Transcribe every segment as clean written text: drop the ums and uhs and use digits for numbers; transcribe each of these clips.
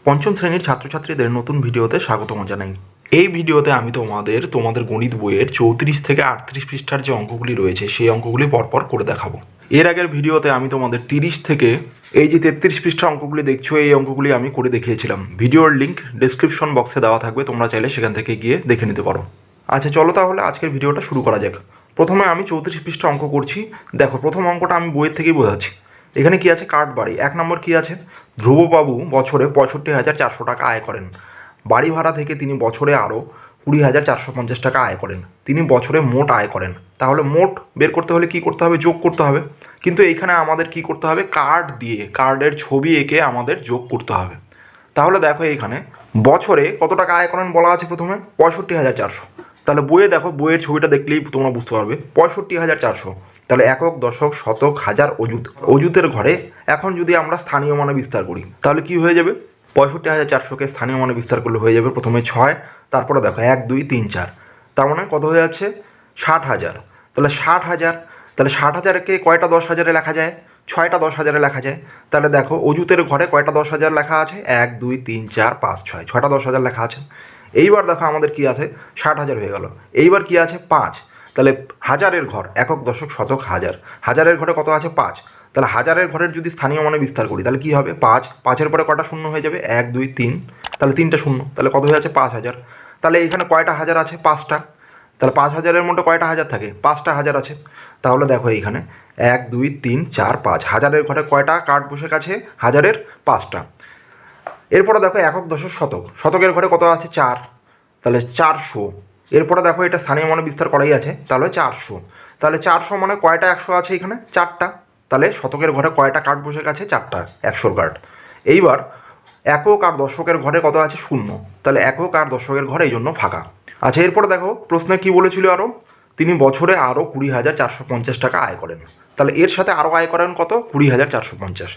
পঞ্চম শ্রেণীর ছাত্রছাত্রীদের নতুন ভিডিওতে স্বাগতম জানাই। এই ভিডিওতে আমি তোমাদের গণিত বইয়ের 34 থেকে 38 পৃষ্ঠার যে অঙ্কগুলি রয়েছে সেই অঙ্কগুলি পরপর করে দেখাবো। এর আগের ভিডিওতে আমি তোমাদের 30 থেকে এই যে 33 পৃষ্ঠার অঙ্কগুলি দেখছো এই অঙ্কগুলি আমি করে দেখিয়েছিলাম। ভিডিওর লিঙ্ক ডেসক্রিপশন বক্সে দেওয়া থাকবে, তোমরা চাইলে সেখান থেকে গিয়ে দেখে নিতে পারো। আচ্ছা চলো তাহলে আজকের ভিডিওটা শুরু করা যাক। প্রথমে আমি 34 পৃষ্ঠা অঙ্ক করছি। দেখো প্রথম অঙ্কটা আমি বইয়ের থেকেই বোঝাচ্ছি। এখানে কি আছে? কাঠ বাড়ি। 1 নম্বর কি আছে? ধ্রুববাবু বছরে 65,400 টাকা আয় করেন। বাড়ি ভাড়া থেকে তিনি বছরে আরও 20,450 টাকা আয় করেন। তিনি বছরে মোট আয় করেন। তাহলে মোট বের করতে হলে কি করতে হবে? যোগ করতে হবে। কিন্তু এইখানে আমাদের কি করতে হবে? কার্ড দিয়ে কার্ডের ছবি এঁকে আমাদের যোগ করতে হবে। তাহলে দেখো এইখানে বছরে কত টাকা আয় করেন বলা আছে প্রথমে 65,400। তাহলে বইয়ে দেখো, বইয়ের ছবিটা দেখলেই তোমরা বুঝতে পারবে 65,400। তাহলে একক, দশক, শতক, হাজার, অযুত। অযুতের ঘরে এখন যদি আমরা স্থানীয় মানে বিস্তার করি তাহলে কি হয়ে যাবে? 65,400কে স্থানীয় মানে বিস্তার করলে হয়ে যাবে প্রথমে 6, তারপরে দেখো 1 2 3 4, তার মানে কত হয়ে যাচ্ছে? 60,000। তাহলে 60,000, তাহলে 60,000কে কয়টা 10,000-এ লেখা যায়? 6টা 10,000-এ লেখা যায়। তাহলে দেখো অযুতের ঘরে কয়টা 10,000 লেখা আছে? 1 2 3 4 5 6, 6টা 10,000 লেখা আছে। এইবার দেখো আমাদের কি আছে? 60,000 হয়ে গেল। এইবার কি আছে? 5। তাহলে হাজারের ঘর, একক, দশক, শতক, হাজার। হাজারের ঘরে কত আছে? 5। তাহলে হাজারের ঘরের যদি স্থানীয় মানে বিস্তার করি তাহলে কি হবে? 5, 5-এর পরে কটা শূন্য হয়ে যাবে? 1 2 3, তাহলে 3টা শূন্য। তাহলে কত হয়ে আছে? 5,000। তাহলে এখানে কয়টা হাজার আছে? 5টা। তাহলে 5,000-এর মধ্যে কয়টা হাজার থাকে? 5টা হাজার আছে। তাহলে দেখো এইখানে 1 2 3 4 5, হাজারের ঘরে কয়টা কাঠ বসে গেছে? হাজারের 5টা। এরপরে দেখো একক, দশক, শতক। শতকের ঘরে কত আছে? 4, তাহলে 400। এরপরে দেখো এটা স্থানীয় মানে বিস্তার করাই আছে, তাহলে 400। তাহলে 400 মানে কয়টা 100 আছে এখানে? 4টা। তাহলে শতকের ঘরে কয়টা কাঠ বসে গেছে? 4টা 100 কাঠ। এইবার একক আর দশকের ঘরে কত আছে? 0। তাহলে একক আর দশকের ঘরে এই জন্য ফাঁকা। আচ্ছা এরপরে দেখো প্রশ্নে কি বলেছিল আরও? তিনি বছরে আরও 20,450 টাকা আয় করেন। তাহলে এর সাথে আরও আয় করেন কত? 20,450।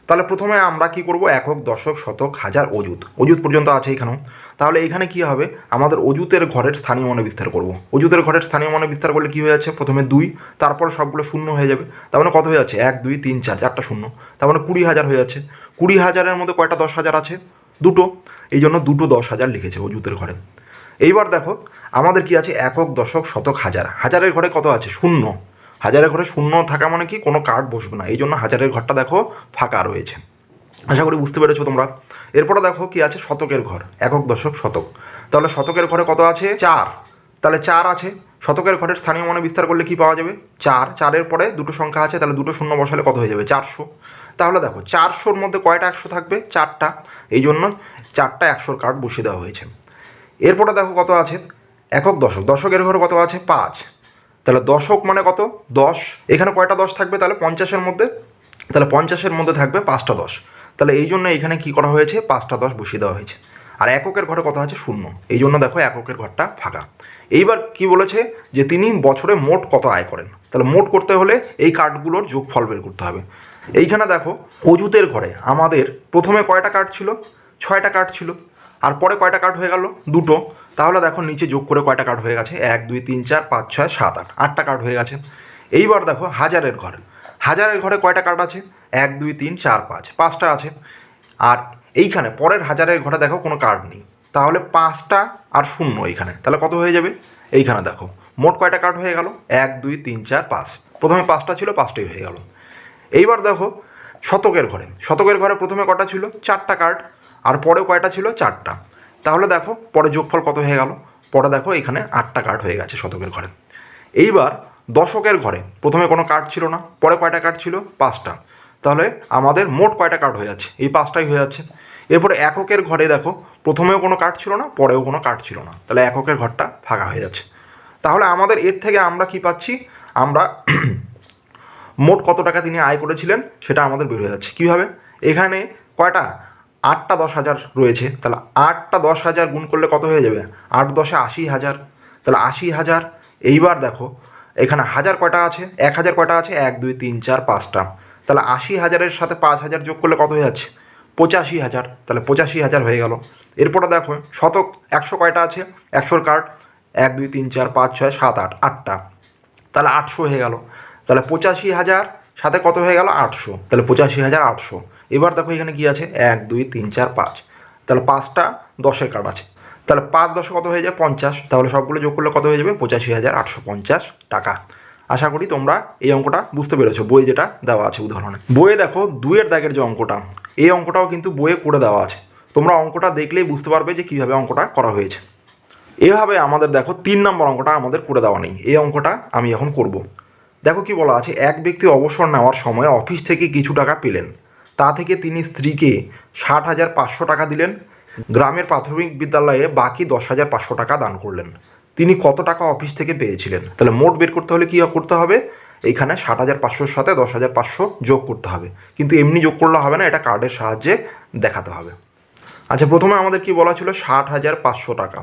তাহলে প্রথমে আমরা কি করব? একক, দশক, শতক, হাজার, অযুত। অযুত পর্যন্ত আছে এখানেও। তাহলে এখানে কি হবে? আমাদের অযুতের ঘরের স্থানীয় মানে বিস্তার করব। অযুতের ঘরের স্থানীয় মানে বিস্তার করলে কি হয়ে যাচ্ছে? প্রথমে 2, তারপর সবগুলো শূন্য হয়ে যাবে। তার মানে কত হয়ে যাচ্ছে? 1 2 3 4, 4টা শূন্য। তার মানে 20,000 হয়ে যাচ্ছে। 20,000-এর মধ্যে কয়টা 10,000 আছে? দুটো। এই জন্য দুটো 10,000 লিখেছে অযুতের ঘরে। এইবার দেখো আমাদের কি আছে? একক, দশক, শতক, হাজার। হাজারের ঘরে কত আছে? 0। হাজারের ঘরে 0 থাকা মানে কি? কোনো কার্ড বসবে না, এই জন্য হাজারের ঘরটা দেখো ফাঁকা রয়েছে। আশা করি বুঝতে পেরেছো তোমরা। এরপরে দেখো কি আছে? শতকের ঘর, একক, দশক, শতক। তাহলে শতকের ঘরে কত আছে? 4। তাহলে 4 আছে। শতকের ঘরের স্থানীয় মানে বিস্তার করলে কি পাওয়া যাবে? 4। 4-এর পরে দুটো সংখ্যা আছে, তাহলে দুটো শূন্য বসালে কত হয়ে যাবে? 400। তাহলে দেখো 400-র মধ্যে কয়টা 100 থাকবে? 4টা। এই জন্য 4টা 100-র কার্ড বসিয়ে দেওয়া হয়েছে। এরপরে দেখো কত আছে? একক, দশক। দশকের ঘরে কত আছে? 5। তাহলে দশক মানে কত? 10। এখানে কয়টা 10 থাকবে তাহলে 50-এর মধ্যে? তাহলে 50-এর মধ্যে থাকবে 5টা 10। তাহলে এই জন্য এখানে কি করা হয়েছে? 5টা 10 বসিয়ে দেওয়া হয়েছে। আর এককের ঘরে কত আছে? 0। এই জন্য দেখো এককের ঘরটা ফাঁকা। এইবার কি বলেছে? যে তিনি বছরে মোট কত আয় করেন। তাহলে মোট করতে হলে এই কার্ডগুলোর যোগফল বের করতে হবে। এইখানে দেখো অযুতের ঘরে আমাদের প্রথমে কয়টা কার্ড ছিল? 6টা কার্ড ছিল। আর পরে কয়টা কার্ড হয়ে গেল? দুটো। তাহলে দেখো নিচে যোগ করে কয়টা কার্ড হয়ে গেছে? 1 2 3 4 5 6 7 8, 8টা কার্ড হয়ে গেছে। এইবার দেখো হাজারের ঘর। হাজারের ঘরে কয়টা কার্ড আছে? 1 2 3 4 5, 5টা আছে। আর এইখানে পরের হাজারের ঘরে দেখো কোনো কার্ড নেই। তাহলে 5টা আর 0 এইখানে, তাহলে কত হয়ে যাবে? এইখানে দেখো মোট কয়টা কার্ড হয়ে গেল? 1 2 3 4 5। প্রথমে 5টা ছিল, 5টাই হয়ে গেল। এইবার দেখো শতকের ঘরে। শতকের ঘরে প্রথমে কটা ছিল? 4টা কার্ড। আর পরে কয়টা ছিল? 4টা। তাহলে দেখো পরে যোগফল কত হয়ে গেল? পরে দেখো এখানে 8টা কার্ড হয়ে গেছে শতকের ঘরে। এইবার দশকের ঘরে প্রথমে কোনো কার্ড ছিল না, পরে কয়টা কার্ড ছিল? 5টা। তাহলে আমাদের মোট কয়টা কার্ড হয়ে যাচ্ছে? এই 5টাই হয়ে যাচ্ছে। এরপরে এককের ঘরে দেখো প্রথমেও কোনো কার্ড ছিল না, পরেও কোনো কার্ড ছিল না, তাহলে এককের ঘরটা ফাঁকা হয়ে যাচ্ছে। তাহলে আমাদের এর থেকে আমরা কি পাচ্ছি? আমরা মোট কত টাকা তিনি আয় করেছিলেন সেটা আমাদের বের হয়ে যাচ্ছে। কীভাবে? এখানে কয়টা? 8টা 10,000 রয়েছে। তাহলে 8টা 10,000 গুণ করলে কত হয়ে যাবে? 8 10-এ 80,000। তাহলে 80,000। এইবার দেখো এখানে হাজার কয়টা আছে? 1,000 কয়টা আছে? 1 2 3 4 5টা। তাহলে 80,000-এর সাথে 5,000 যোগ করলে কত হয়ে যাচ্ছে? 85,000। তাহলে 85,000 হয়ে গেল। এরপরে দেখো শতক 100 কয়টা আছে? 100-র কার্ড 1 2 3 4 5 6 7 8, 8টা। তাহলে 800 হয়ে গেল। তাহলে 85,000 সাথে কত হয়ে গেল? 800। তাহলে 85,800। এবার দেখো এখানে কি আছে? 1 2 3 4 5। তাহলে 5টা 10-এর কার্ড আছে, তাহলে 5 10 কত হয়ে যায় 50, তাহলে সবগুলো যোগ করলে কত হয়ে যাবে 85,850 টাকা। আশা করি তোমরা এই অঙ্কটা বুঝতে পেরেছো, বইয়ে যেটা দেওয়া আছে উদাহরণে। বইয়ে দেখো 2-এর দাগের যে অঙ্কটা, এই অঙ্কটাও কিন্তু বইয়ে করে দেওয়া আছে, তোমরা অঙ্কটা দেখলেই বুঝতে পারবে যে কীভাবে অঙ্কটা করা হয়েছে। এভাবে আমাদের দেখো 3 নম্বর অঙ্কটা আমাদের করে দেওয়া নেই, এই অঙ্কটা আমি এখন করব। দেখো কি বলা আছে, এক ব্যক্তি অবসর নেওয়ার সময় অফিস থেকে কিছু টাকা পেলেন, তা থেকে তিনি স্ত্রীকে 60,500 টাকা দিলেন, গ্রামের প্রাথমিক বিদ্যালয়ে বাকি 10,500 টাকা দান করলেন। তিনি কত টাকা অফিস থেকে পেয়েছিলেন? তাহলে মোট বের করতে হলে কী করতে হবে, এইখানে 60,500-র সাথে 10,500 যোগ করতে হবে, কিন্তু এমনি যোগ করলে হবে না, এটা কার্ডের সাহায্যে দেখাতে হবে। আচ্ছা, প্রথমে আমাদের কি বলা ছিল 60,500 টাকা।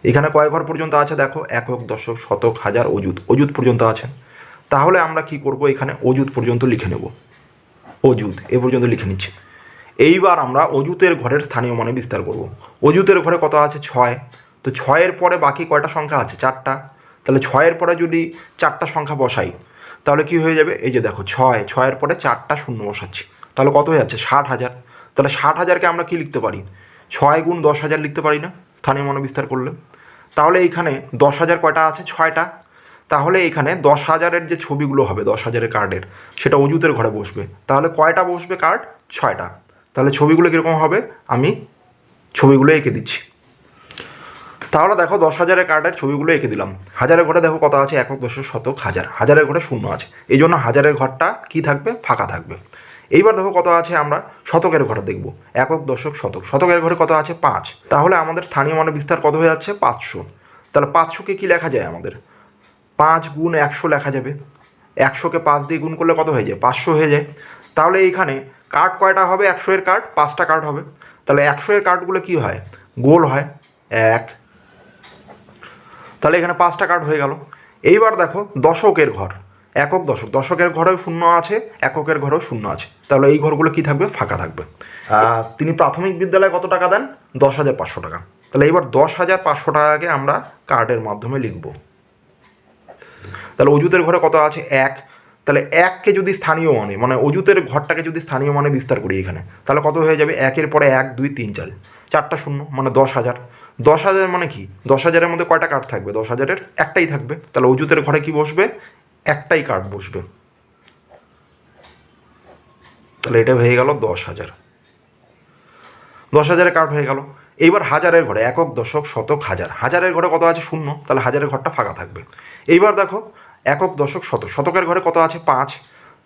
এখানে কয় ঘর পর্যন্ত আছে দেখো, একক, দশক, শতক, হাজার, অযুত, অযুত পর্যন্ত আছে। তাহলে আমরা কি করব, এখানে অযুত পর্যন্ত লিখে নেব, অযুত এ পর্যন্ত লিখে নিচ্ছি। এইবার আমরা অযুতের ঘরের স্থানীয় মানে বিস্তার করব। অযুতের ঘরে কত আছে 6, তো 6-এর পরে বাকি কয়টা সংখ্যা আছে 4টা, তাহলে 6-এর পরে যদি 4টা সংখ্যা বসাই তাহলে কি হয়ে যাবে, এই যে দেখো 6-এর পরে 4টা শূন্য বসাচ্ছি, তাহলে কত হয়ে যাচ্ছে 60,000। তাহলে 60,000-কে আমরা কি লিখতে পারি, 6 গুণ 10,000 লিখতে পারি না স্থানীয় মানে বিস্তার করলে। তাহলে এইখানে 10,000 কয়টা আছে 6টা, তাহলে এইখানে 10,000-এর যে ছবিগুলো হবে 10,000-এর কার্ডের, সেটা অযুতের ঘরে বসবে। তাহলে কয়টা বসবে কার্ড, 6টা। তাহলে ছবিগুলো কীরকম হবে, আমি ছবিগুলো এঁকে দিচ্ছি। তাহলে দেখো 10,000-এর কার্ডের ছবিগুলো এঁকে দিলাম। হাজারের ঘরে দেখো কত আছে, একক, দশক, শতক, হাজার, হাজারের ঘরে শূন্য আছে, এই জন্য হাজারের ঘরটা কি থাকবে, ফাঁকা থাকবে। এইবার দেখো কত আছে, আমরা শতকের ঘরে দেখব, একক, দশক, শতক, শতকের ঘরে কত আছে 5, তাহলে আমাদের স্থানীয় মানে বিস্তার কত হয়ে যাচ্ছে 500। তাহলে 500-কে কী লেখা যায়, আমাদের 5 গুণ 100 লেখা যাবে, 100-কে 5 দিয়ে গুণ করলে কত হয়ে যায় 500 হয়ে যায়। তাহলে এইখানে কার্ড কয়টা হবে, 100-এর কার্ড 5টা কার্ড হবে। তাহলে 100-এর কার্ডগুলো কী হয়, গোল হয় 1, তাহলে এখানে 5টা কার্ড হয়ে গেল। এইবার দেখো দশকের ঘর, একক, দশক, দশকের ঘরেও শূন্য আছে, এককের ঘরেও শূন্য আছে, তাহলে এই ঘরগুলো কি থাকবে, ফাঁকা থাকবে। তিনি প্রাথমিক বিদ্যালয়ে কত টাকা দেন, 10,500 টাকা। তাহলে এবার 10,500 টাকাকে আমরা কার্ডের মাধ্যমে লিখব। তাহলে অযুতের ঘরে কত আছে 1, তাহলে 1-কে যদি স্থানীয় মানে অযুতের ঘরটাকে যদি স্থানীয় মানে বিস্তার করি এখানে, তাহলে কত হয়ে যাবে, 1-এর পরে 1 2 3 4, 4টা শূন্য মানে 10,000। 10,000 মানে কি, 10,000-এর মধ্যে কয়টা কার্ড থাকবে, 10,000-এর একটাই থাকবে, তাহলে অযুতের ঘরে কি বসবে, একটাই কার্ড বসবে। তাহলে এটা হয়ে গেল 10,000, 10,000-এর কার্ড হয়ে গেল। এইবার হাজারের ঘরে, একক, দশক, শতক, হাজার, হাজারের ঘরে কত আছে শূন্য, তাহলে হাজারের ঘরটা ফাঁকা থাকবে। এইবার দেখো একক, দশক, শতক, শতকের ঘরে কত আছে 5,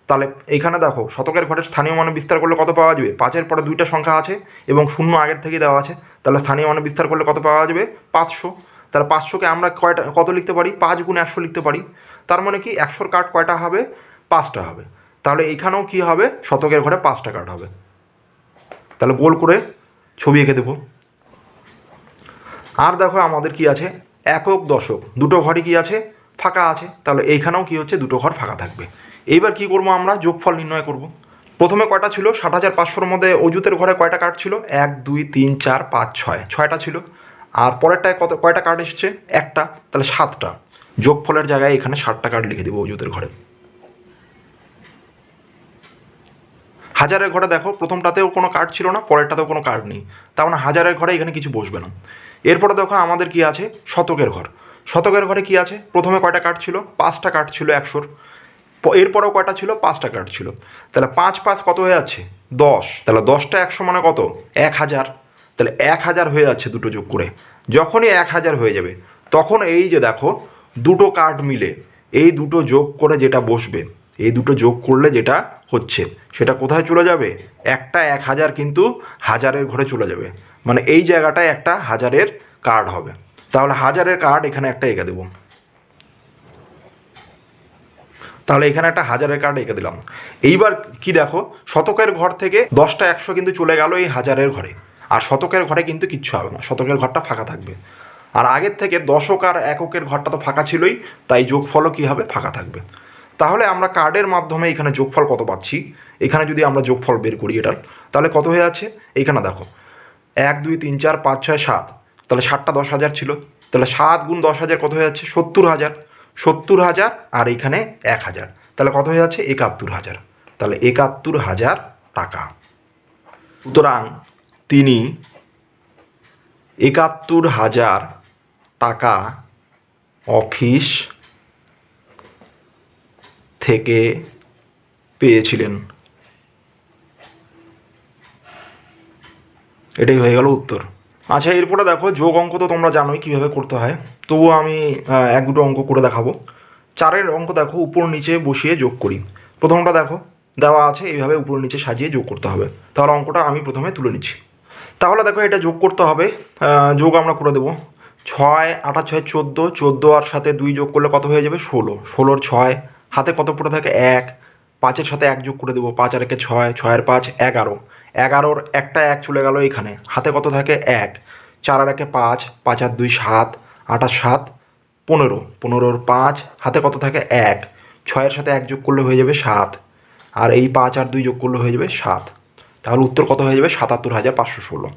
তাহলে এইখানে দেখো শতকের ঘরের স্থানীয় মানে বিস্তার করলে কত পাওয়া যাবে, 5-এর পরে 2টা সংখ্যা আছে এবং শূন্য আগের থেকে দেওয়া আছে, তাহলে স্থানীয় মানে বিস্তার করলে কত পাওয়া যাবে 500। তাহলে 500-কে আমরা কত লিখতে পারি, 5 গুণ 100 লিখতে পারি। তার মানে কি 100-র কার্ড কয়টা হবে, 5টা হবে। তাহলে এইখানেও কি হবে, শতকের ঘরে 5টা কার্ড হবে। তাহলে গোল করে ছবি এঁকে দেবো। আর দেখো আমাদের কি আছে, একক, দশক, দুটো ঘরই কি আছে, ফাঁকা আছে, তাহলে এইখানেও কি হচ্ছে, দুটো ঘর ফাঁকা থাকবে। এইবার কি করব, আমরা যোগফল নির্ণয় করব। প্রথমে কয়টা ছিল, 60,500-র মধ্যে অযুতের ঘরে কয়টা কার্ড ছিল, 1 2 3 4 5 6, 6টা ছিল। আর পরেরটায় কয়টা কার্ড এসছে, একটা, তাহলে 7টা। যোগফলের জায়গায় এখানে 7টা কার্ড লিখে দেবো অযুতের ঘরে। হাজারের ঘরে দেখো প্রথমটাতেও কোনো কার্ড ছিল না, পরেরটাতেও কোনো কার্ড নেই, তার মানে হাজারের ঘরে এখানে কিছু বসবে না। এরপরে দেখো আমাদের কি আছে, শতকের ঘর। শতকের ঘরে কি আছে, প্রথমে কয়টা কার্ড ছিল, 5টা কার্ড ছিল 100-র, এরপরেও কয়টা ছিল, 5টা কার্ড ছিল। তাহলে 5 5 কত হয়ে যাচ্ছে 10, তাহলে 10টা 100 মানে কত 1000, তাহলে 1000 হয়ে যাচ্ছে দুটো যোগ করে। যখনই 1000 হয়ে যাবে তখন এই যে দেখো দুটো কার্ড মিলে এই দুটো যোগ করে যেটা বসবে, এই দুটো যোগ করলে যেটা হচ্ছে সেটা কোথায় চলে যাবে, একটা 1000 কিন্তু হাজারের ঘরে চলে যাবে, মানে এই জায়গাটায় একটা হাজারের কার্ড হবে। তাহলে হাজারের কার্ড এখানে একটা এঁকে দেবো। তাহলে এখানে একটা হাজারের কার্ড এঁকে দিলাম। এইবার কি দেখো, শতকের ঘর থেকে 10টা 100 কিন্তু চলে গেল এই হাজারের ঘরে, আর শতকের ঘরে কিন্তু কিচ্ছু হবে না, শতকের ঘরটা ফাঁকা থাকবে। আর আগের থেকে দশক আর এককের ঘরটা তো ফাঁকা ছিলই, তাই যোগফলও কী হবে, ফাঁকা থাকবে। তাহলে আমরা কার্ডের মাধ্যমে এখানে যোগফল কত পাচ্ছি, এখানে যদি আমরা যোগফল বের করি এটার, তাহলে কত হয়ে যাচ্ছে, এইখানে দেখো 1 2 3 4 5 6 7, তাহলে 7টা 10,000 ছিল, তাহলে 7 গুণ 10,000 কত হয়ে যাচ্ছে 70,000, 70,000 আর এইখানে 1,000, তাহলে কত হয়ে যাচ্ছে 71,000, তাহলে 71,000 টাকা। সুতরাং তিনি ৭১,০০০ টাকা অফিস থেকে পেয়েছিলেন। এটাই হয়ে গেল উত্তর। আচ্ছা, এরপরে দেখো যোগ অঙ্ক তো তোমরা জানোই কীভাবে করতে হয়, তবুও আমি এক দুটো অঙ্ক করে দেখাবো। 4-এর অঙ্ক দেখো উপর নিচে বসিয়ে যোগ করি। প্রথমটা দেখো দেওয়া আছে, এইভাবে উপর নিচে সাজিয়ে যোগ করতে হবে। তাহলে অঙ্কটা আমি প্রথমে তুলে নিচ্ছি। তাহলে দেখো এটা যোগ করতে হবে, যোগ আমরা করে দেবো। 6 8 6 14, 14 আর সাথে 2 যোগ করলে কত হয়ে যাবে? 16, 16 6, হাতে কত পড়ে থাকে? 1, 5-এর সাথে 1 যোগ করে দেবো। 5 আর 1 6, 6 আর 5 11, 11-র একটা 1 চলে গেল এখানে, হাতে কত থাকে? 1, 4 আর 1 5, 5 আর 2 7, 8 আর 7 15, 15-র 5, হাতে কত থাকে? 1, 6-এর সাথে 1 যোগ করলে হয়ে যাবে 7, আর এই 5 আর 2 যোগ করলে হয়ে যাবে 7। তাহলে উত্তর কত হয়ে যাবে? ৭৭,৫১৬।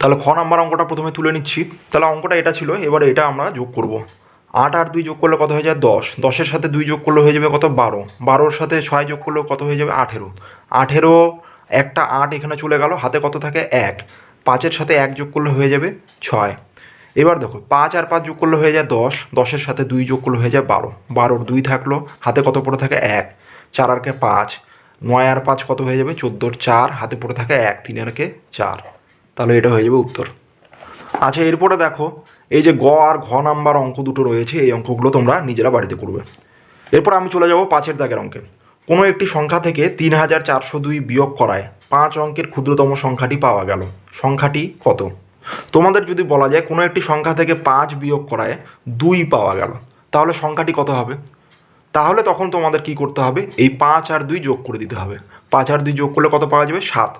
তাহলে খ নাম্বার অঙ্কটা প্রথমে তুলে নিচ্ছি। তাহলে অঙ্কটা এটা ছিল, এবারে এটা আমরা যোগ করব। 8 আর 2 যোগ করলে কত হয়ে যায়? 10, 10-এর সাথে 2 যোগ করলে হয়ে যাবে কত? 12, 12-র সাথে 6 যোগ করলে কত হয়ে যাবে? 18, 18 একটা 8 এখানে চলে গেল, হাতে কত থাকে? 1, 5-এর সাথে 1 যোগ করলে হয়ে যাবে 6। এবার দেখো 5 আর 5 যোগ করলে হয়ে যায় 10, 10-এর সাথে 2 যোগ করলে হয়ে যায় 12, 12-র 2 থাকলো, হাতে কত পড়ে থাকে? 1, 4 আর 5, 9 আর 5 কত হয়ে যাবে? 14-র 4, হাতে পড়ে থাকে 1, 3 আর 4। তাহলে এটা হয়ে যাবে উত্তর। আচ্ছা, এরপরে দেখো এই যে গ আর ঘ নাম্বার অঙ্ক দুটো রয়েছে, এই অঙ্কগুলো তোমরা নিজেরা বাড়িতে করবে। এরপর আমি চলে যাব 5-এর দাগের অঙ্কে। কোনো একটি সংখ্যা থেকে 3,402 বিয়োগ করায় 5 অঙ্কের ক্ষুদ্রতম সংখ্যাটি পাওয়া গেল। সংখ্যাটি কত? তোমাদের যদি বলা যায় কোনো একটি সংখ্যা থেকে 5 বিয়োগ করায় 2 পাওয়া গেল, তাহলে সংখ্যাটি কত হবে? তাহলে তখন তোমাদের কি করতে হবে? এই 5 আর 2 যোগ করে দিতে হবে। 5 আর 2 যোগ করলে কত পাওয়া যাবে? 7।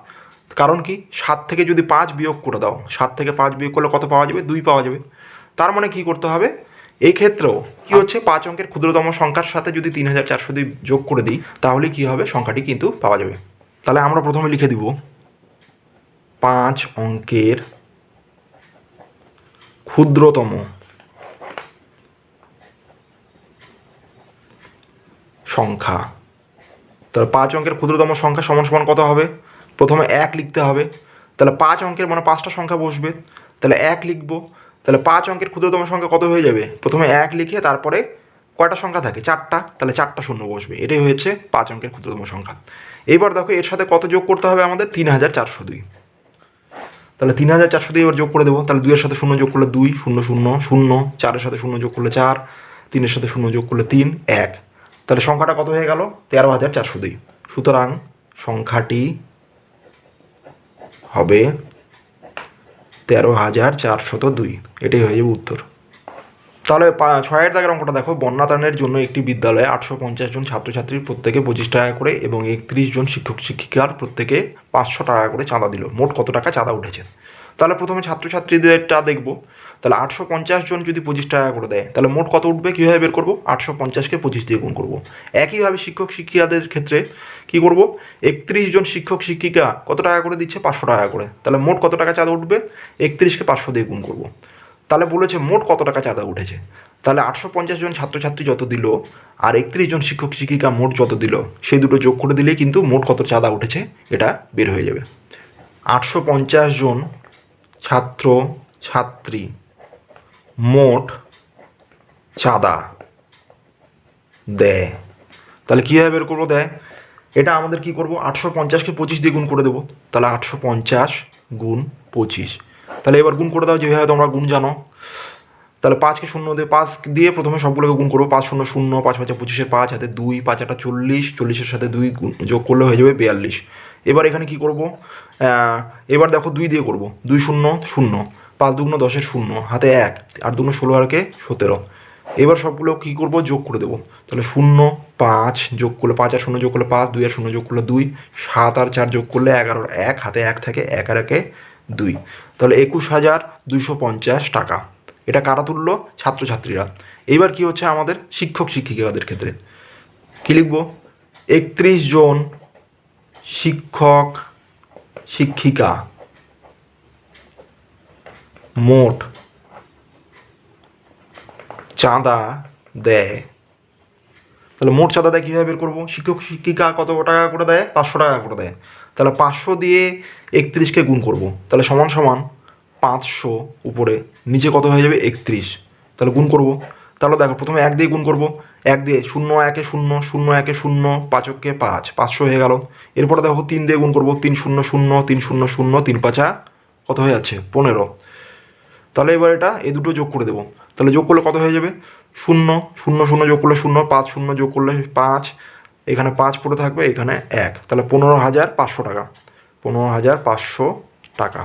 কারণ কি, 7 থেকে যদি 5 বিয়োগ করে দাও, 7 থেকে 5 বিয়োগ করলে কত পাওয়া যাবে? 2 পাওয়া যাবে। তার মানে কি করতে হবে? এই ক্ষেত্রেও কি হচ্ছে, 5 অঙ্কের ক্ষুদ্রতম সংখ্যার সাথে যদি 3,402 যোগ করে দিই, তাহলে কি হবে? সংখ্যাটি কিন্তু পাওয়া যাবে। তাহলে আমরা প্রথমে লিখে দিব 5 অঙ্কের ক্ষুদ্রতম সংখ্যা। তাহলে 5 অঙ্কের ক্ষুদ্রতম সংখ্যা সমান সমান কত হবে? প্রথমে 1 লিখতে হবে। তাহলে 5 অঙ্কের মানে 5টা সংখ্যা বসবে, তাহলে 1 লিখব। তাহলে 5 অঙ্কের ক্ষুদ্রতম সংখ্যা কত হয়ে যাবে? প্রথমে 1 লিখে তারপরে কয়টা সংখ্যা থাকে? 4টা, তাহলে 4টা শূন্য বসবে। এটাই হচ্ছে 5 অঙ্কের ক্ষুদ্রতম সংখ্যা। এবার দেখো এর সাথে কত যোগ করতে হবে আমাদের? 3,402। তাহলে 3,402 এবার যোগ করে দেবো। তাহলে 2-এর সাথে 0 যোগ করলে 2, 0 0 0, 4-এর সাথে 0 যোগ করলে 4, 3-এর সাথে 0 যোগ করলে 3, 1। তাহলে সংখ্যাটা কত হয়ে গেল? 13,402। সুতরাং সংখ্যাটি হবে 13,402। এটাই হয়ে যাবে উত্তর। তাহলে 6-এর দাগের অঙ্কটা দেখো। বন্যাত্রাণের জন্য একটি বিদ্যালয়ে 850 জন ছাত্রছাত্রীর প্রত্যেকে 25 টাকা করে এবং 31 জন শিক্ষক শিক্ষিকার প্রত্যেকে 500 টাকা করে চাঁদা দিল। মোট কত টাকা চাঁদা উঠেছে? তাহলে প্রথমে ছাত্রছাত্রীদেরটা দেখব। তাহলে 850 জন যদি 25 টাকা করে দেয়, তাহলে মোট কত উঠবে? কীভাবে বের করবো? 850-কে 25 দিয়ে গুণ করবো। একইভাবে শিক্ষক শিক্ষিকাদের ক্ষেত্রে কী করব? 31 জন শিক্ষক শিক্ষিকা কত টাকা করে দিচ্ছে? 500 টাকা করে। তাহলে মোট কত টাকা চাঁদা উঠবে? 31-কে 500 দিয়ে গুণ করবো। তাহলে বলেছে মোট কত টাকা চাঁদা উঠেছে। তাহলে 850 জন ছাত্রছাত্রী যত দিল আর 31 জন শিক্ষক শিক্ষিকা মোট যত দিল, সেই দুটো যোগ করে দিলেই কিন্তু মোট কত চাঁদা উঠেছে এটা বের হয়ে যাবে। 850 জন ছাত্র ছাত্রী মোট চাঁদা দেয়। তাহলে কীভাবে বের করবো? দেয়, এটা আমাদের কি করব? 850-কে 25 দিয়ে গুণ করে দেবো। তাহলে 850 গুণ 25। তাহলে এবার গুণ করে দাও যেভাবে তোমরা গুণ জানো। তাহলে 5-কে 0 দিয়ে 5 দিয়ে প্রথমে সবগুলোকে গুণ করবো। 5 0 0, 5 5 25-এর 5, হাতে 2, 5 8 40, 40-এর সাথে 2 যোগ করলে হয়ে যাবে 42। এবার এখানে কি করব? এবার দেখো 2 দিয়ে করব। 2 0 0, 5 2 10-এর 0, হাতে 1, 8 2 16 আর 17। এবার সবগুলো কী করব? যোগ করে দেবো। তাহলে 0 5 যোগ করলে 5 আর 0 যোগ করলে 5, 2 আর 0 যোগ করলে 2, 7 আর 4 যোগ করলে 11 আর 1, হাতে 1 থাকে, 1 আর 1 2। তাহলে 21,250 টাকা। এটা কারা তুললো? ছাত্রছাত্রীরা। এইবার কি হচ্ছে আমাদের শিক্ষক শিক্ষিকাদের ক্ষেত্রে কী লিখব? 31 জন শিক্ষক শিক্ষিকা মোট চাঁদা দেয়। তাহলে মোট চাঁদা দেয় কীভাবে বের করবো? শিক্ষক শিক্ষিকা কত টাকা করে দেয়? 500 টাকা করে দেয়। তাহলে 500 দিয়ে 31-কে গুণ করব। তাহলে সমান সমান 500 উপরে, নিচে কত হয়ে যাবে 31। তাহলে গুণ করব। তাহলে দেখো প্রথমে 1 দিয়ে গুণ করব, 1 দিয়ে 0 1 0 0 1 0, 5 × 5, 500 হয়ে গেল। এরপরে দেখো 3 দিয়ে গুণ করব, 3 0 0 3 0 0 3 5 কত হয়ে যাচ্ছে 15। তাহলে এবার এটা এই দুটো যোগ করে দেবো। তাহলে যোগ করলে কত হয়ে যাবে 0 0 0 যোগ করলে 0, 5 0 যোগ করলে 5, এখানে 5 পড়ে থাকবে, এখানে 1, তাহলে 15,500 টাকা, 15,500 টাকা।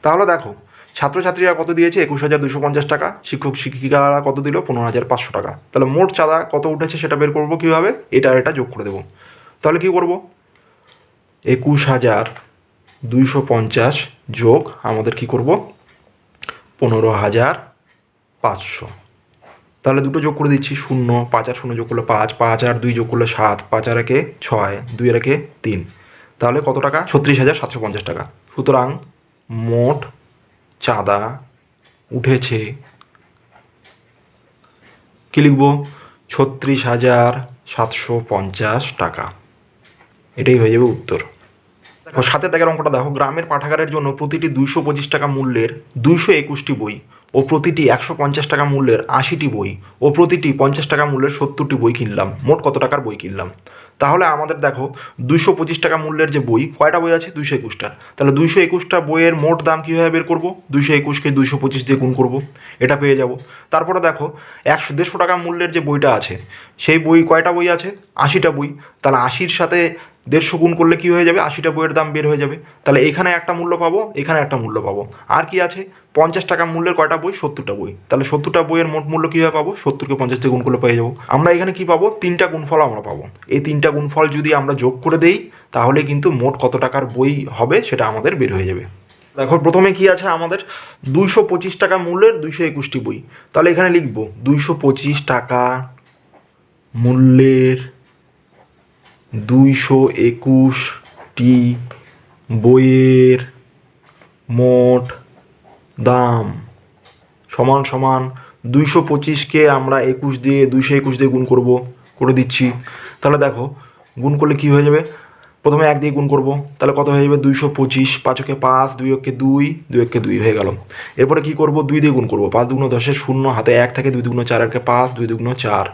তাহলে দেখো ছাত্রছাত্রীরা কত দিয়েছে 21,250 টাকা, শিক্ষক শিক্ষিকারা কত দিল 15,500 টাকা। তাহলে মোট চাঁদা কত উঠেছে সেটা বের করবো কীভাবে, এটা আর এটা যোগ করে দেবো। তাহলে কী করব, 21,250 যোগ আমাদের কি করব 15,500। তাহলে দুটো যোগ করে দিচ্ছি, 0 5 আর 0 যোগ করলে 5, 5 আর 2 যোগ করলে 7, 5 আর 1 6, 2 আর 1 3, তাহলে কত টাকা 36,750 টাকা। সুতরাং মোট চাঁদা উঠেছে, কী লিখব 36,750 টাকা। এটাই হয়ে যাবে উত্তর। দেখো সাথে দাগের অঙ্কটা দেখো, গ্রামের পাঠাগারের জন্য প্রতিটি 225 টাকা মূল্যের 221টি বই ও প্রতিটি 150 টাকা মূল্যের 80টি বই ও প্রতিটি 50 টাকা মূল্যের 70টি বই কিনলাম, মোট কত টাকার বই কিনলাম। তাহলে আমাদের দেখো 225 টাকা মূল্যের যে বই, কয়টা বই আছে 221টা, তাহলে 221টা বইয়ের মোট দাম কীভাবে বের করবো, 221কে 225 দিয়ে গুণ করব, এটা পেয়ে যাব। তারপরে দেখো 150 টাকা মূল্যের যে বইটা আছে, সেই বই কয়টা বই আছে 80টা বই, তাহলে 80-র সাথে 150 গুণ করলে কী হয়ে যাবে 80টা বইয়ের দাম বের হয়ে যাবে। তাহলে এখানে একটা মূল্য পাবো, এখানে একটা মূল্য পাবো, আর কি আছে 50 টাকা মূল্যের কয়টা বই 70টা বই, তাহলে 70টা বইয়ের মোট মূল্য কীভাবে পাবো 70কে 50 দিয়ে গুণ করলে পেয়ে যাবো। আমরা এখানে কি পাবো 3টা গুণফল আমরা পাবো, এই 3টা গুণফল যদি আমরা যোগ করে দেই তাহলে কিন্তু মোট কত টাকার বই হবে সেটা আমাদের বের হয়ে যাবে। দেখো প্রথমে কি আছে আমাদের 225 টাকা মূল্যের 221টি বই, তাহলে এখানে লিখবো 225 টাকা মূল্যের 221টি বইয়ের মোট দাম সমান সমান 225কে আমরা 21 দিয়ে 221 দিয়ে গুণ করব, করে দিচ্ছি। তাহলে দেখো গুণ করলে কি হয়ে যাবে, প্রথমে 1 দিয়ে গুণ করব, তাহলে কত হয়ে যাবে 225, 5 × 5, 2 × 2, 2 × 2 হয়ে গেল। এরপরে কি করব 2 দিয়ে গুণ করব, 5 × 2 = 10, 0 হাতে 1 থাকে, 2 × 2 = 4, 1 × 5, 2 × 2 = 4,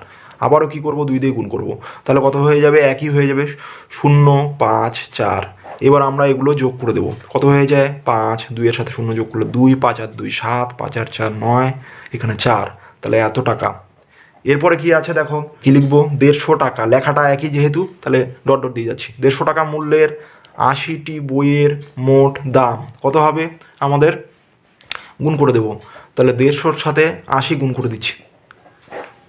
আবারও কি করব 2 দিয়ে গুণ করব, তাহলে কত হয়ে যাবে একই হয়ে যাবে 0 5 4। এবার আমরা এগুলো যোগ করে দেবো, কত হয়ে যায় 5, 2 এর সাথে 0 যোগ করলে 2, 5 আর 2 7, 5 আর 4 9, এখানে 4, তাহলে এত টাকা। এরপরে কি আছে দেখো কি লিখবো 150 টাকা, লেখাটা একই যেহেতু তাহলে ডট ডট দিয়ে যাচ্ছি। 150 টাকা মূল্যের 80টি বইয়ের মোট দাম কত হবে আমাদের গুণ করে দেবো, তাহলে 150-র সাথে 80 গুণ করে দিচ্ছি।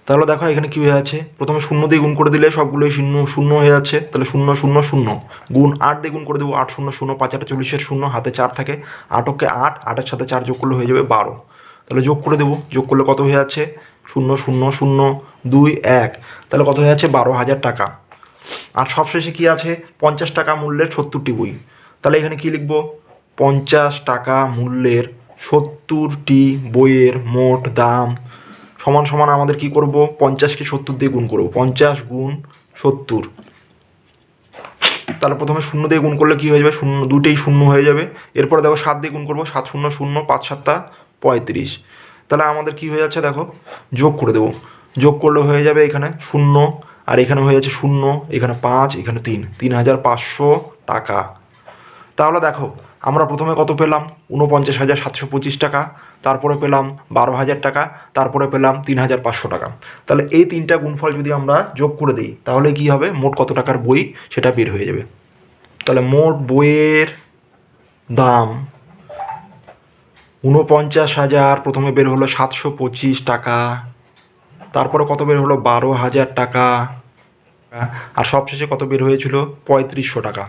তাহলে দেখো এখানে কী হয়ে যাচ্ছে, প্রথমে 0 দিয়ে গুণ করে দিলে সবগুলোই 0 0 হয়ে যাচ্ছে, তাহলে 0 0 0 গুণ 8 দিয়ে গুণ করে দেবো, 8 0 0, 5 8 40, 0 হাতে 4 থাকে, 8 × 8, 8-এর সাথে 4 যোগ করলে হয়ে যাবে 12, তাহলে যোগ করে দেবো, যোগ করলে কত হয়ে যাচ্ছে 0 0 0 2 1, তাহলে কত হয়ে যাচ্ছে 12,000 টাকা। আর সবশেষে কী আছে 50 টাকা মূল্যের 70টি বই, তাহলে এখানে কী লিখবো 50 টাকা মূল্যের 70টি বইয়ের মোট দাম সমান সমান আমাদের কি করব 50কে 70 দিয়ে গুণ করব, 50 গুণ 70, তাহলে প্রথমে 0 দিয়ে গুণ করলে কি হয়ে যাবে 0 দুটেই 0 হয়ে যাবে। এরপরে দেখো 7 দিয়ে গুণ করবো, 7 0 0, 5 7 35, তাহলে আমাদের কি হয়ে যাচ্ছে দেখো যোগ করে দেবো, যোগ করলে হয়ে যাবে এখানে 0 আর এখানে হয়ে যাচ্ছে 0, এখানে 5, এখানে 3, 3,500 টাকা। তাহলে দেখো আমরা প্রথমে কত পেলাম 49,725 টাকা, তারপরে পেলাম 12,000 টাকা, তারপরে পেলাম 3,500 টাকা। তাহলে এই 3টা গুণফল যদি আমরা যোগ করে দিই তাহলে কি হবে মোট কত টাকার বই সেটা বের হয়ে যাবে। তাহলে মোট বইয়ের দাম 49,000, প্রথমে বের হলো 725 টাকা, তারপরে কত বের হলো 12,000 টাকা, আর সবশেষে কত বের হয়েছিল 3,500 টাকা।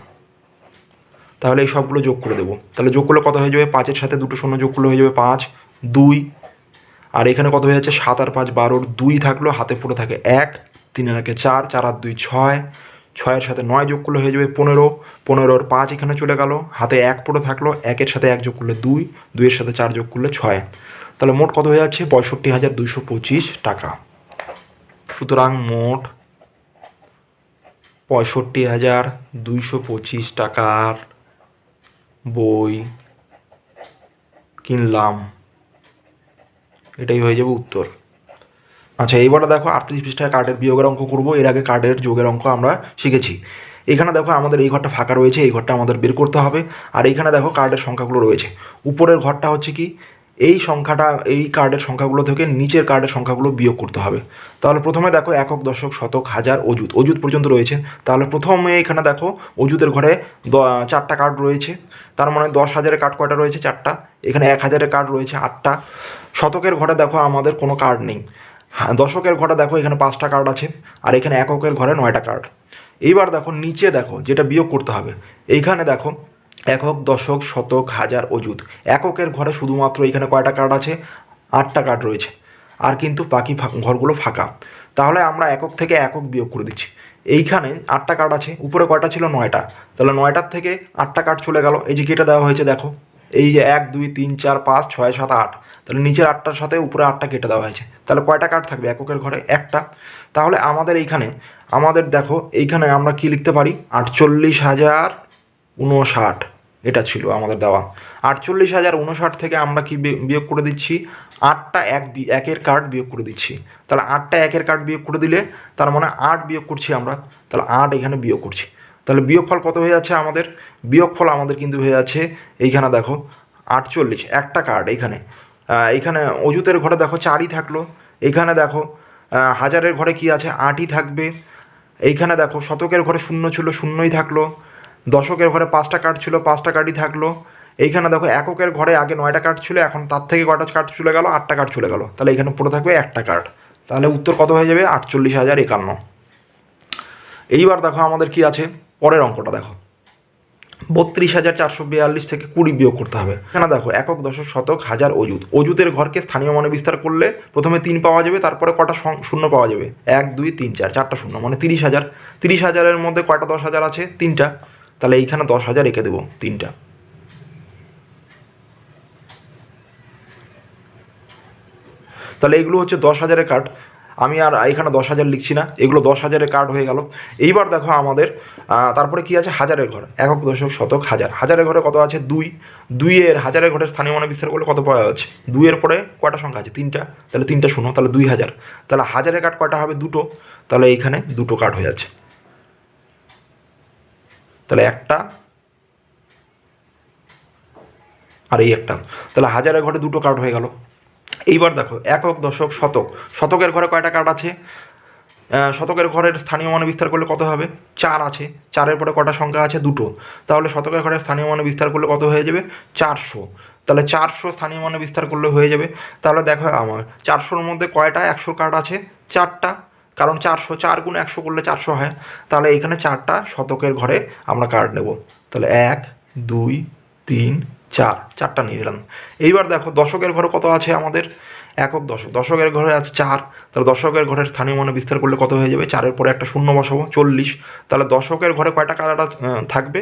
তাহলে এই সবগুলো যোগ করে দেবো, তাহলে যোগ করলে কত হয়ে যাবে 5-এর সাথে 2 শূন্য যোগ করলে হয়ে যাবে 5 2, আর এখানে কত হয়ে যাচ্ছে 7 আর 5 12, 2 থাকলো হাতে পড়ে থাকে 1, 3 আর 1 4, 4 আর 2 6, 6-এর সাথে 9 যোগ করলে হয়ে যাবে 15, 15 আর 5 এখানে চলে গেল, হাতে 1 পড়ে থাকলো, 1-এর সাথে 1 যোগ করলে 2, 2-এর সাথে 4 যোগ করলে 6, তাহলে মোট কত হয়ে যাচ্ছে 65,225 টাকা। সুতরাং মোট 65,225 টাকার বই কিনলাম, এটাই হয়ে যাবে উত্তর। আচ্ছা, এইবারে দেখো 38 পৃষ্ঠায় কার্ডের বিয়োগের অঙ্ক করবো। এর আগে কার্ডের যোগের অঙ্ক আমরা শিখেছি। এখানে দেখো আমাদের এই ঘরটা ফাঁকা রয়েছে, এই ঘরটা আমাদের বের করতে হবে। আর এইখানে দেখো কার্ডের সংখ্যাগুলো রয়েছে। উপরের ঘরটা হচ্ছে কি, এই সংখ্যাটা, এই কার্ডের সংখ্যাগুলো থেকে নিচের কার্ডের সংখ্যাগুলো বিয়োগ করতে হবে। তাহলে প্রথমে দেখো একক, দশক, শতক, হাজার, অযুত, অযুত পর্যন্ত রয়েছে। তাহলে প্রথমে এখানে দেখো অযুতের ঘরে 4টা কার্ড রয়েছে, তার মানে 10,000-এর কার্ড কয়টা রয়েছে? 4টা। এখানে 1,000-এর কার্ড রয়েছে 8টা। শতকের ঘরে দেখো আমাদের কোনো কার্ড নেই। দশকের ঘরে দেখো এখানে 5টা কার্ড আছে, আর এখানে এককের ঘরে 9টা কার্ড। এইবার দেখো নিচে দেখো যেটা বিয়োগ করতে হবে, এইখানে দেখো একক, দশক, শতক, হাজার, অযুত। এককের ঘরে শুধুমাত্র এখানে কয়টা কার্ড আছে? 8টা কার্ড রয়েছে, আর কিন্তু বাকি ঘরগুলো ফাঁকা। তাহলে আমরা একক থেকে একক বিয়োগ করে দিচ্ছি। এইখানে 8টা কার্ড আছে, উপরে কয়টা ছিল? 9টা। তাহলে 9টার থেকে 8টা কার্ড চলে গেল, এই যে কেটে দেওয়া হয়েছে দেখো, এই যে 1 2 3 4 5 6 7 8, তাহলে নিচের 8টার সাথে উপরে 8টা কেটে দেওয়া হয়েছে। তাহলে কয়টা কার্ড থাকবে এককের ঘরে? একটা। তাহলে আমাদের এইখানে, আমাদের দেখো এইখানে আমরা কি লিখতে পারি? 48,059, এটা ছিল আমাদের দেওয়া। 48,059 থেকে আমরা কি বিয়োগ করে দিচ্ছি? 8টা একের কার্ড বিয়োগ করে দিচ্ছি। তাহলে 8টা একের কার্ড বিয়োগ করে দিলে, তার মানে 8 বিয়োগ করছি আমরা, তাহলে 8 এখানে বিয়োগ করছি। তাহলে বিয়োগফল কত হয়ে যাচ্ছে আমাদের? বিয়োগফল আমাদের কিন্তু হয়ে যাচ্ছে, এইখানে দেখো 48, একটা কার্ড এইখানে। এইখানে অযুতের ঘরে দেখো 4ই থাকলো, এইখানে দেখো হাজারের ঘরে কি আছে? 8ই থাকবে। এইখানে দেখো শতকের ঘরে 0 ছিল, 0ই থাকলো। দশকের ঘরে 5টা কার্ড ছিল, 5টা কার্ডই থাকলো। এইখানে দেখো এককের ঘরে আগে 9টা কার্ড ছিল, এখন তার থেকে কয়টা কার্ড চলে গেল? 8টা কার্ড চলে গেল। তাহলে এখানে পুরো থাকবে একটা কার্ড। তাহলে উত্তর কত হয়ে যাবে? 48,051। এইবার দেখো আমাদের কি আছে, পরের অঙ্কটা দেখো। 32,442 থেকে 20 বিয়োগ করতে হবে। এখানে দেখো একক, দশক, শতক, হাজার, অযুত। অযুতের ঘরকে স্থানীয় মানে বিস্তার করলে প্রথমে 3 পাওয়া যাবে, তারপরে কটা শূন্য পাওয়া যাবে? 1 2 3 4, 4টা শূন্য, মানে 30,000। 30,000-এর মধ্যে কয়টা 10,000 আছে? 3টা। তাহলে এইখানে 10,000 এঁকে দেবো, 3টা। তাহলে এগুলো হচ্ছে 10,000-এর কার্ড। আমি আর এখানে 10,000 লিখছি না, এগুলো 10,000-এর কার্ড হয়ে গেল। এইবার দেখো আমাদের তারপরে কি আছে? হাজারের ঘর, একক, দশক, শতক, হাজার। হাজারের ঘরে কত আছে? 2। 2-এর হাজারের ঘরের স্থানীয় মানে বিস্তার করলে কত পাওয়া যাচ্ছে? 2-এর পরে কয়টা সংখ্যা আছে? 3টা। তাহলে 3টা শূন্য, তাহলে 2,000। তাহলে হাজারের কার্ড কয়টা হবে? 2টো। তাহলে এইখানে 2টো কার্ড হয়ে যাচ্ছে। তাহলে একটা আর এই একটা, তাহলে হাজারের ঘরে 2টো কার্ড হয়ে গেল। এইবার দেখো একক, দশক, শতক। শতকের ঘরে কয়টা কার্ড আছে? শতকের ঘরের স্থানীয় মানে বিস্তার করলে কত হবে? 4 আছে। 4-এর পরে কটা সংখ্যা আছে? 2টো। তাহলে শতকের ঘরের স্থানীয় মানে বিস্তার করলে কত হয়ে যাবে? 400। তাহলে 400 স্থানীয় মানে বিস্তার করলে হয়ে যাবে। তাহলে দেখো আমার 400-র মধ্যে কয়টা 100 কার্ড আছে? 4টা। কারণ 400, 4 গুণ 100 করলে 400 হয়। তাহলে এখানে 4টা শতকের ঘরে আমরা কার্ড নেব। তাহলে 1 2 3 4, 4টা নিয়ে নিলাম। এইবার দেখো দশকের ঘরে কত আছে আমাদের? একক, দশক। দশকের ঘরে আছে 4। তাহলে দশকের ঘরের স্থানীয় মানে বিস্তার করলে কত হয়ে যাবে? 4-এর পরে একটা শূন্য বসাবো, 40। তাহলে দশকের ঘরে কয়টা কার্ড থাকবে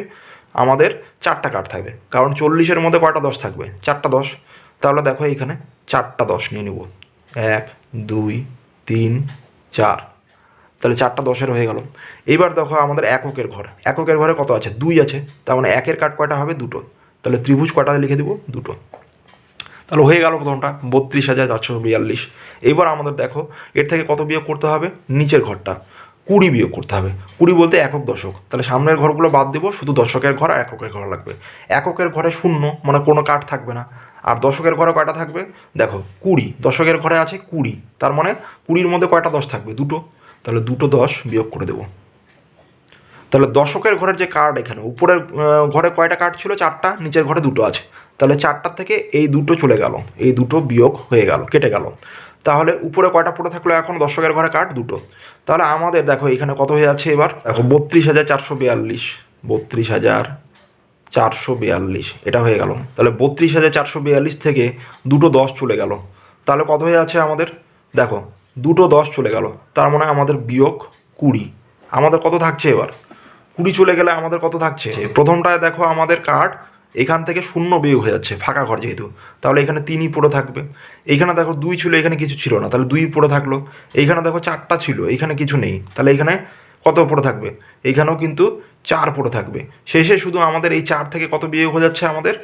আমাদের? 4টা কার্ড থাকবে, কারণ 40-এর মধ্যে কয়টা 10 থাকবে? 4টা 10। তাহলে দেখো এইখানে 4টা 10 নিয়ে নেব, 1 2 3 4। তাহলে 4টা 10-এর হয়ে গেল। এইবার দেখো আমাদের এককের ঘর। এককের ঘরে কত আছে? 2 আছে। তার মানে একের কার্ড কয়টা হবে? 2টো। তাহলে ত্রিভুজ কয়টা লিখে দেবো? 2টো। তাহলে হয়ে গেল প্রথমটা, 32,442। এইবার আমাদের দেখো এর থেকে কত বিয়োগ করতে হবে? নিচের ঘরটা 20 বিয়োগ করতে হবে। 20 বলতে একক, দশক। তাহলে সামনের ঘরগুলো বাদ দেবো, শুধু দশকের ঘর আর এককের ঘর লাগবে। এককের ঘরে 0, মানে কোনো কার্ড থাকবে না। আর দশকের ঘরে কয়টা থাকবে? দেখো 20, দশকের ঘরে আছে 20, তার মানে 20-র মধ্যে কয়টা 10 থাকবে? 2টো। তাহলে 2টো 10 বিয়োগ করে দেবো। তাহলে দশকের ঘরের যে কার্ড, এখানে উপরের ঘরে কয়টা কার্ড ছিল? 4টা, নিচের ঘরে 2টো আছে। তাহলে 4টার থেকে এই 2টো চলে গেল, এই 2টো বিয়োগ হয়ে গেল, কেটে গেল। তাহলে উপরে কয়টা পড়ে থাকলো এখন? দশকের ঘরে কার্ড 2টো। তাহলে আমাদের দেখো এখানে কত হয়ে যাচ্ছে এবার? দেখো 32,442, 32,442, এটা হয়ে গেল। তাহলে 32,442 থেকে 2টো 10 চলে গেল। তাহলে কত হয়ে যাচ্ছে আমাদের? দেখো 2টো 10 চলে গেল, তার মানে আমাদের বিয়োগ 20। আমাদের কত থাকছে এবার? 20 চলে গেলে আমাদের কত থাকছে? প্রথমটায় দেখো আমাদের কার্ড এখান থেকে 0 বিয়োগ হয়ে যাচ্ছে, ফাঁকা ঘর যেহেতু। তাহলে এখানে 3ই পড়ে থাকবে। এইখানে দেখো 2 ছিল, এখানে কিছু ছিল না, তাহলে 2 পড়ে থাকলো। এইখানে দেখো 4টা ছিল, এখানে কিছু নেই, তাহলে এখানে কত পড়ে থাকবে? এইখানেও কিন্তু 4 পড়ে থাকবে। শেষে শুধু আমাদের এই 4 থেকে কত বিয়োগ হয়ে যাচ্ছে আমাদের?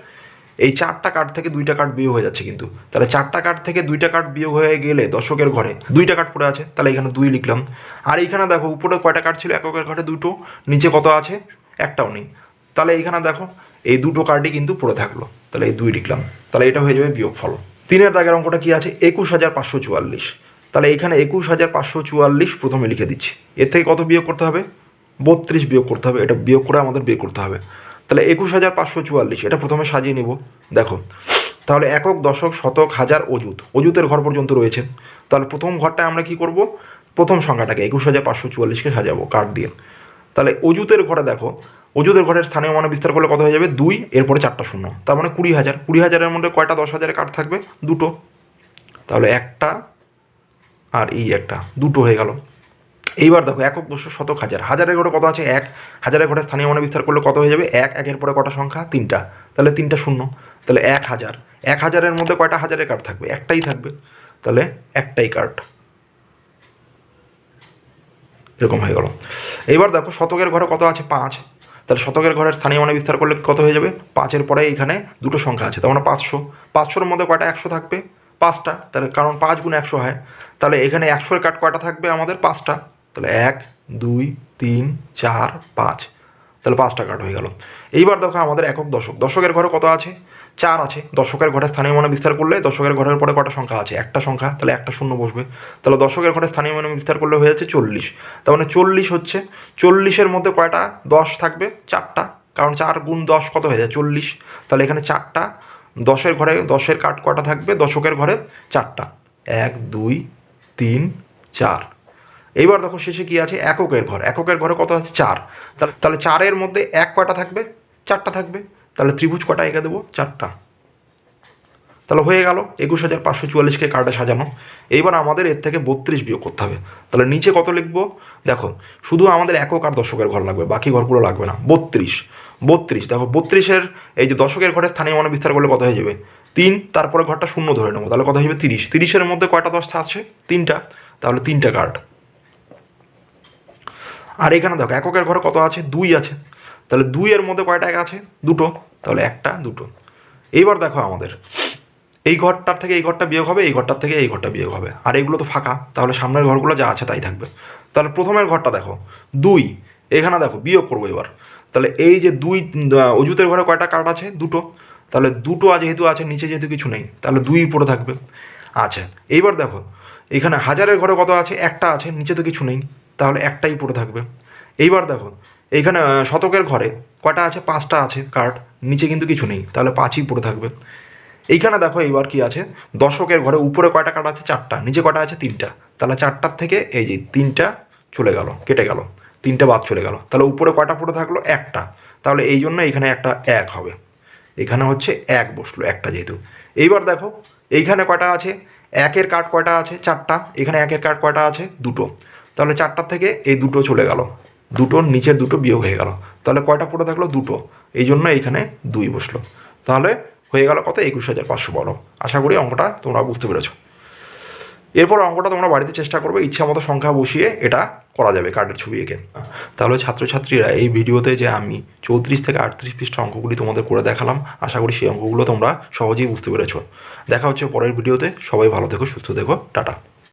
এই 4টা কার্ড থেকে 2টা কার্ড বিয়োগ হয়ে যাচ্ছে কিন্তু, তাহলে 4টা কার্ড থেকে 2টা কার্ড বিয়োগ হয়ে গেলে দশকের ঘরে 2টা কার্ড পড়ে আছে, তাহলে এখানে 2 লিখলাম। আর এইখানে দেখো উপরে কয়টা কার্ড ছিল, এককের ঘরে 2টো, নিচে কত আছে, একটাও নেই, তাহলে এইখানে দেখো এই 2টো কার্ডই কিন্তু পড়ে থাকলো, তাহলে এই 2 লিখলাম, তাহলে এটা হয়ে যাবে বিয়োগফল। 3-এর দাগের অঙ্কটা কি আছে, 21,544, তাহলে এখানে 21,544 প্রথমে লিখে দিচ্ছি। এর থেকে কত বিয়োগ করতে হবে, 32 বিয়োগ করতে হবে, এটা বিয়োগ করে আমাদের বের করতে হবে। তাহলে 21,544 এটা প্রথমে সাজিয়ে নিব। দেখো তাহলে একক, দশক, শতক, হাজার, অযুত, অযুতের ঘর পর্যন্ত রয়েছে। তাহলে প্রথম ঘরটায় আমরা কি করব, প্রথম সংখ্যাটাকে 21,544কে সাজাবো কার্ড দিয়ে। তাহলে অযুতের ঘরে দেখো, অযুতের ঘরের স্থানীয় মানে বিস্তার করলে কত হয়ে যাবে, 2, এরপরে 4টা শূন্য, তার মানে 20,000। 20,000-এর মধ্যে কয়টা 10,000-এর কার্ড থাকবে, 2টো, তাহলে একটা আর এই একটা, 2টো হয়ে গেল। এইবার দেখো একক, দশক, শতক, হাজার, হাজারের ঘরে কত আছে, 1, হাজারের ঘরে স্থানীয় মানে বিস্তার করলে কত হয়ে যাবে, 1, 1-এর পরে কটা সংখ্যা, 3টা, তাহলে 3টা শূন্য, তাহলে 1,000। 1,000-এর মধ্যে কয়টা হাজারের কার্ড থাকবে, একটাই থাকবে, তাহলে একটাই কার্ড, এরকম হয়ে গেল। এইবার দেখো শতকের ঘরে কত আছে, 5, তাহলে শতকের ঘরের স্থানীয় মানে বিস্তার করলে কত হয়ে যাবে, 5-এর পরে এখানে 2টো সংখ্যা আছে, তার মানে 500। 500-এর মধ্যে কয়টা 100 থাকবে, 5টা, তাহলে কারণ 5 গুণ 100 হয়, তাহলে এখানে 100-এর কার্ড কয়টা থাকবে আমাদের, 5টা, তাহলে 1, 2, 3, 4, 5, তাহলে 5টা কার্ড হয়ে গেল। এইবার দেখো আমাদের একক, দশক, দশকের ঘরে কত আছে, 4 আছে, দশকের ঘরে স্থানীয় মানে বিস্তার করলে দশকের ঘরের পরে কটা সংখ্যা আছে, একটা সংখ্যা, তাহলে একটা শূন্য বসবে, তাহলে দশকের ঘরে স্থানীয় মানে বিস্তার করলে হয়ে যাচ্ছে 40, তার মানে 40 হচ্ছে। 40-এর মধ্যে কয়টা 10 থাকবে, 4টা, কারণ 4 গুণ 10 কত হয়ে যায়, 40, তাহলে এখানে 4টা, 10-এর ঘরে 10-এর কার্ড কয়টা থাকবে, দশকের ঘরে 4টা, 1, 2, 3, 4। এইবার দেখো শেষে কি আছে, এককের ঘর, এককের ঘরে কত আছে, 4, তাহলে 4-এর মধ্যে 1 কয়টা থাকবে, 4টা থাকবে, তাহলে ত্রিভুজ কটা এঁকে দেবো, 4টা, তাহলে হয়ে গেল 21,544কে কার্ডে সাজানো। এইবার আমাদের এর থেকে 32 বিয়োগ করতে হবে, তাহলে নিচে কত লিখবো, দেখো শুধু আমাদের একক আর দশকের ঘর লাগবে, বাকি ঘরগুলো লাগবে না। 32, 32, দেখো 32-এর এই যে দশকের ঘরে স্থানীয় মানে বিস্তার করলে কত হয়ে যাবে, 3, তারপরে ঘরটা শূন্য ধরে নেবো, তাহলে কত হয়ে যাবে, 30, 30-এর মধ্যে কয়টা 10টা আছে, 3টা, তাহলে 3টা কার্ড। আর এখানে দেখো এককের ঘরে কত আছে, 2 আছে, তাহলে 2-এর মধ্যে কয়টা এক আছে, 2টো, তাহলে একটা, 2টো। এইবার দেখো আমাদের এই ঘরটার থেকে এই ঘরটা বিয়োগ হবে, এই ঘরটার থেকে এই ঘরটা বিয়োগ হবে, আর এইগুলো তো ফাঁকা, তাহলে সামনের ঘরগুলো যা আছে তাই থাকবে। তাহলে প্রথমের ঘরটা দেখো 2, এখানে দেখো বিয়োগ করবো এবার, তাহলে এই যে 2, অযুতের ঘরে কয়টা কার্ড আছে, 2টো, তাহলে 2টো যেহেতু আছে, নিচে যেহেতু কিছু নেই, তাহলে 2 পড়ে থাকবে। আচ্ছা এইবার দেখো এখানে হাজারের ঘরে কত আছে, একটা আছে, নিচে তো কিছু নেই, তাহলে একটাই পড়ে থাকবে। এইবার দেখো এইখানে শতকের ঘরে কয়টা আছে, 5টা আছে কার্ড, নিচে কিন্তু কিছু নেই, তাহলে 5ই পড়ে থাকবে। এইখানে দেখো এইবার কি আছে, দশকের ঘরে উপরে কয়টা কার্ড আছে, 4টা, নিচে কয়টা আছে, 3টা, তাহলে 4টার থেকে এই যে 3টা চলে গেল, কেটে গেল, 3টা বাদ চলে গেল, তাহলে উপরে কয়টা পড়ে থাকলো, একটা, তাহলে এই জন্য এখানে একটা 1 হবে, এখানে হচ্ছে 1 বসলো, একটা যেহেতু। এইবার দেখো এইখানে কয়টা আছে, 1-এর কার্ড কয়টা আছে, 4টা, এখানে 1-এর কার্ড কয়টা আছে, 2টো, তাহলে 4টার থেকে এই 2টো চলে গেল, 2টোর নিচের 2টো বিয়োগ হয়ে গেল, তাহলে কয়টা পড়ে থাকলো, 2টো, এই জন্য এইখানে 2 বসলো, তাহলে হয়ে গেল কত, 21,512। আশা করি অঙ্কটা তোমরা বুঝতে পেরেছো। এরপর অঙ্কটা তোমরা বাড়িতে চেষ্টা করবে, ইচ্ছা মতো সংখ্যা বসিয়ে এটা করা যাবে কার্ডের ছবি এঁকে। তাহলে ছাত্রছাত্রীরা এই ভিডিওতে যে আমি 34 থেকে 38 পৃষ্ঠা অঙ্কগুলি তোমাদের করে দেখালাম, আশা করি সেই অঙ্কগুলো তোমরা সহজেই বুঝতে পেরেছো। দেখা হচ্ছে পরের ভিডিওতে, সবাই ভালো থেকো, সুস্থ থেকো, টাটা।